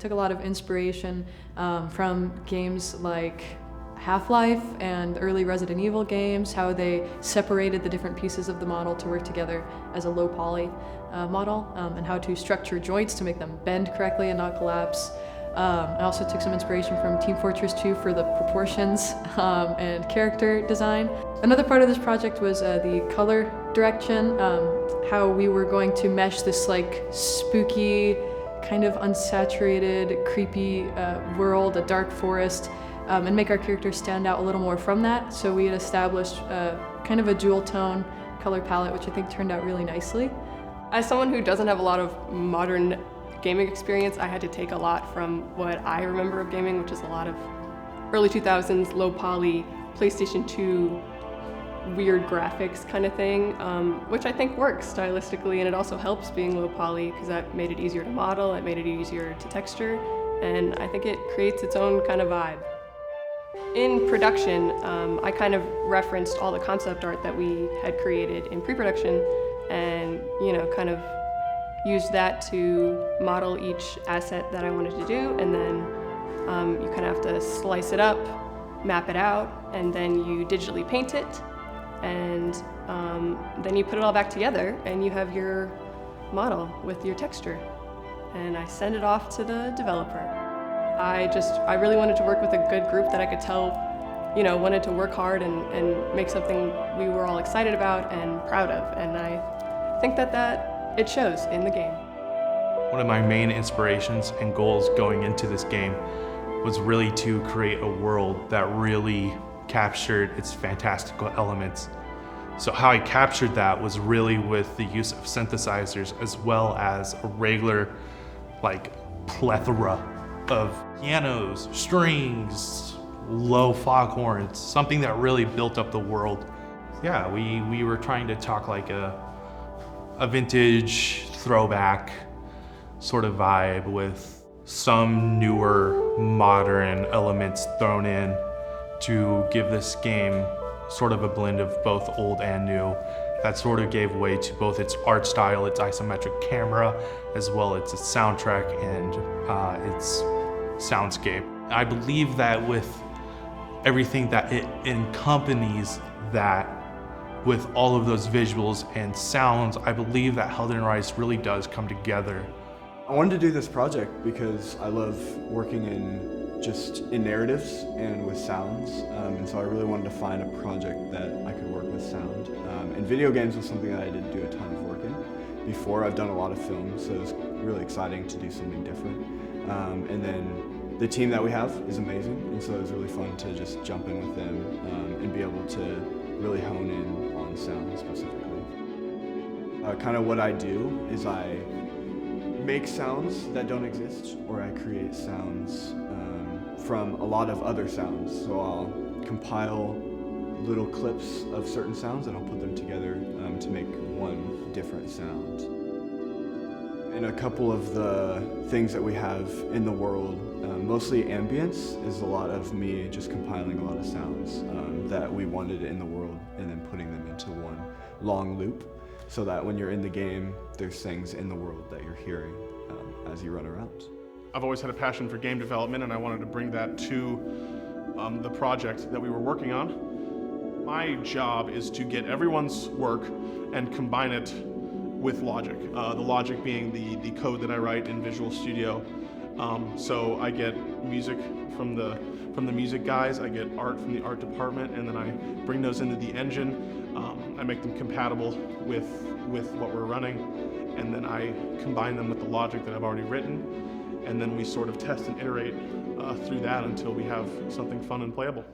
took a lot of inspiration from games like Half-Life and early Resident Evil games, how they separated the different pieces of the model to work together as a low poly model, and how to structure joints to make them bend correctly and not collapse. I also took some inspiration from Team Fortress 2 for the proportions and character design. Another part of this project was the color direction, how we were going to mesh this like spooky, kind of unsaturated, creepy world, a dark forest, and make our characters stand out a little more from that. So we had established kind of a dual tone color palette, which I think turned out really nicely. As someone who doesn't have a lot of modern gaming experience, I had to take a lot from what I remember of gaming, which is a lot of early 2000s, low poly, PlayStation 2, weird graphics kind of thing, which I think works stylistically, and it also helps being low poly because that made it easier to model, it made it easier to texture, and I think it creates its own kind of vibe. In production, I kind of referenced all the concept art that we had created in pre-production and, kind of used that to model each asset that I wanted to do, and then you kind of have to slice it up, map it out, and then you digitally paint it, and then you put it all back together and you have your model with your texture. And I send it off to the developer. I really wanted to work with a good group that I could tell, wanted to work hard and make something we were all excited about and proud of. And I think that it shows in the game. One of my main inspirations and goals going into this game was really to create a world that really captured its fantastical elements. So how I captured that was really with the use of synthesizers as well as a regular plethora of pianos, strings, low foghorns, something that really built up the world. Yeah, we were trying to talk like a vintage throwback sort of vibe with some newer modern elements thrown in to give this game sort of a blend of both old and new that sort of gave way to both its art style, its isometric camera, as well as its soundtrack and its soundscape. I believe that with everything that it accompanies that, with all of those visuals and sounds, I believe that Heldenreise really does come together. I wanted to do this project because I love working in narratives and with sounds, and so I really wanted to find a project that I could work with sound. And video games was something that I didn't do a ton of work in before. I've done a lot of films, so it was really exciting to do something different. And then the team that we have is amazing, and so it was really fun to just jump in with them and be able to really hone in on sound specifically. Kind of what I do is I make sounds that don't exist, or I create sounds from a lot of other sounds. So I'll compile little clips of certain sounds and I'll put them together to make one different sound. And a couple of the things that we have in the world, mostly ambience, is a lot of me just compiling a lot of sounds that we wanted in the world and then putting them into one long loop so that when you're in the game, there's things in the world that you're hearing as you run around. I've always had a passion for game development, and I wanted to bring that to the project that we were working on. My job is to get everyone's work and combine it with logic. The logic being the code that I write in Visual Studio. So I get music from the music guys, I get art from the art department, and then I bring those into the engine. I make them compatible with what we're running, and then I combine them with the logic that I've already written, and then we sort of test and iterate through that until we have something fun and playable.